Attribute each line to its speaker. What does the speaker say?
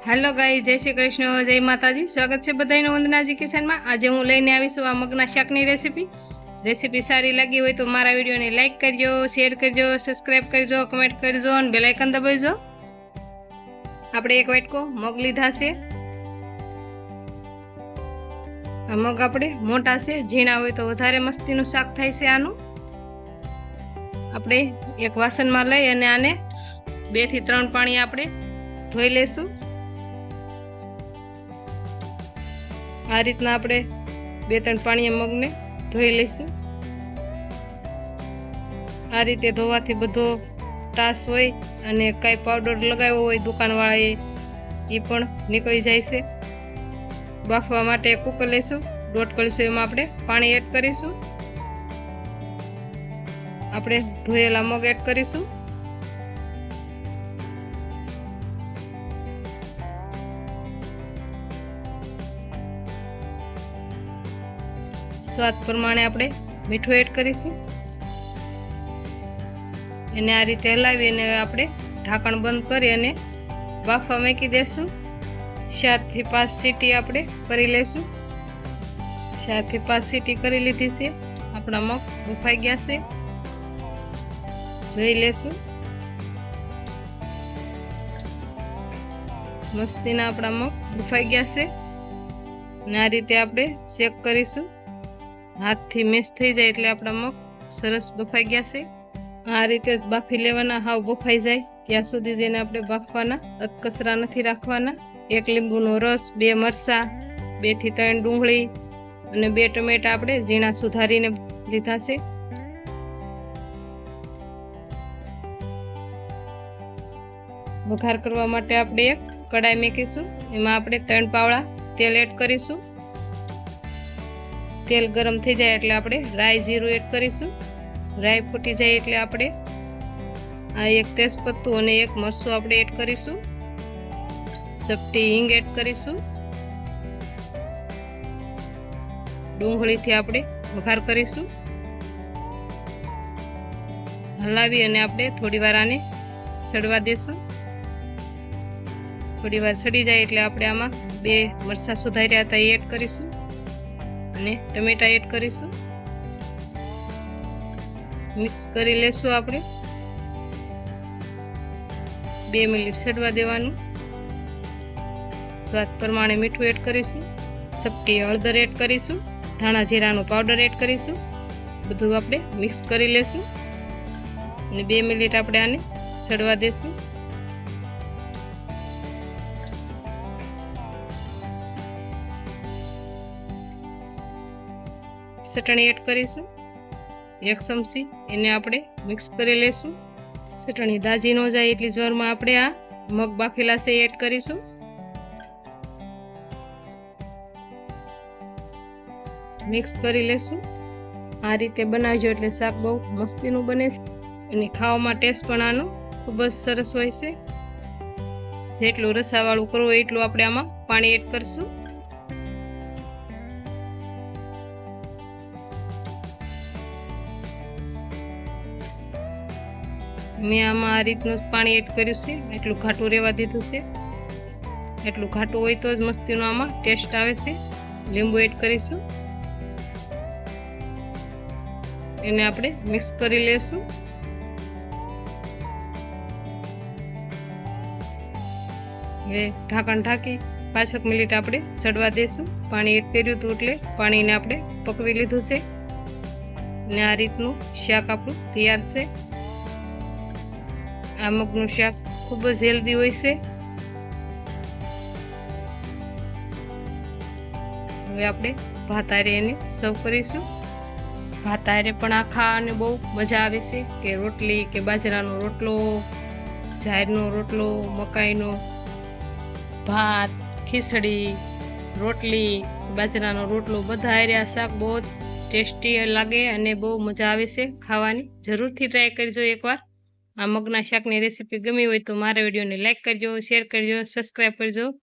Speaker 1: Hello guys, जय श्री कृष्ण, जय माताजी। स्वागत है बधाईनो वंदनाजी किचन में। आज हूँ लईने आवीशुं आ मगना शाकनी रेसिपी सारी लगी हो तो मारा विडियो ने लाइक करजो, शेर करजो, सब्सक्राइब करजो, कमेंट करजो और बेल आइकन दबावजो। आपणे एक वाटको मग लीधा छे। आ मग आपणे मोटा छे, झीणा होय तो वधारे मस्तीनुं शाक थाय छे। आनुं आपणे एक वासन में लई अने आने 2 થી 3 पाणी आपणे धोई लेशुं। आ रीतना आपणे 2-3 पाणी मगने धोई लईशुं। आ रीते धोवाथी बधो टास होय अने काई पाउडर लगाव्यो होय दुकानवाळाए ई पण નીકળી જાય છે। બાફવા માટે કુકર લઈશું। 1.5 કળશો એમાં આપણે પાણી એડ કરીશું। આપણે ધોયેલા મગ એડ કરીશું। स्वाद प्रमाणे આપણે મીઠું એડ કરીશું। એને આ રીતે હલાવી અને આપણે ઢાંકણ બંધ કરી અને બાફવા મૂકી દેશું। 4 થી 5 સીટી આપણે કરી લેશું। 4 થી 5 સીટી કરી લીધી છે। આપણા મગ બફાઈ ગયા છે, જોઈ લેશું। મસ્તીના આપણા મગ બફાઈ ગયા છે અને આ રીતે આપણે ચેક કરીશું। हाथ थी मिक्स थी जाए એટલે આપણા મગ સરસ બફાઈ ગયા છે। આ રીતે જ બાફી લેવાના। હાવ બફાઈ જાય ત્યાં સુધી જેને આપણે બાફવાના, અધકચરા નથી રાખવાના। 1 લીંબુનો રસ, 2 મરચાં, 2 થી 3 ડુંગળી અને 2 ટમેટા આપણે ઝીણા સુધારીને લીધા છે। વઘાર કરવા માટે આપણે એક કડાઈ મૂકીશું। એમાં આપણે 3 પાવડા તેલ એડ કરીશું। तेल गरम थी जाए एटले आपणे राई जीरु एड करीशुं। राई फूटी जाए एटले आपणे आ एक तेजपत्तू अने एक मरचुं आपणे एड करीशुं। चपटी हींग एड करीशुं। डूंगळीथी आपणे वघार करीशुं। हलावी अने आपणे थोड़ीवार आने सड़वा देशुं। थोड़ीवार सड़ी जाए एटले आपणे आमां 2 मरचां सुधार्या हता ए एड करीशुं અને ટમેટા એડ કરીશું। મિક્સ કરી લેશું। આપણે 2 મિનિટ સડવા દેવાનું। સ્વાદ પ્રમાણે મીઠું એડ કરીશું। ચપટી હળદર એડ કરીશું। ધાણા જીરાનો પાવડર એડ કરીશું। બધું આપણે મિક્સ કરી લેશું અને 2 મિનિટ આપણે આને સડવા દેશું। चटणी एड करीशुं 1 चमची एने आपणे मिक्स करी लेशुं। चटणी दाजी न जाए एटली जोरमां आपणे आ मग बाफेला छे एड करीशुं। मिक्स करी लेशुं। आ रीते बनावजो एटले शाक बहु मस्तीनुं बने छे अने खावामां टेस्ट पण आनो खूब ज सरस होय छे। जेटલું રસાવાળું કરવું એટલું આપણે આમાં પાણી એડ કરશું। मैं आमां आ रीतनुं पाणी एड कर्युं छे। एटલું घाटું રહેવા દીધું છે। એટલું ઘાટું હોય તો જ મસ્તીનો આમાં ટેસ્ટ આવે છે। લીંબુ એડ કરીશું। એને આપણે મિક્સ કરી લેશું। હવે ઢાંકણ ઢાંકી 5 મિનિટ આપણે સડવા દેશું। પાણી એડ કર્યું હતું એટલે પાણીને આપણે પકવી લીધું છે ને આ રીતનું શાક આપણું તૈયાર છે। आ मगनुं शाक खूब ज हेल्दी होय छे। हवे आपणे भात हारे एने सर्व करीशुं। भात हारे पण आ खावाने बहु मजा आवे छे के रोटली के बाજરાનો રોટલો, જારનો રોટલો, મકાઈનો भात, खीचड़ी, रोटली, बाજરાનો रोटलो बधा हारे आ शाक बहुत टेस्टी लागे अने बहु मजा आवे छे खावानी। जरूरथी ट्राय करजो एकवार। आ मगना शाकनी रेसिपी गमी होय तो मारा विडियो ने लाइक करजो, शेर करजो, सब्सक्राइब करजो।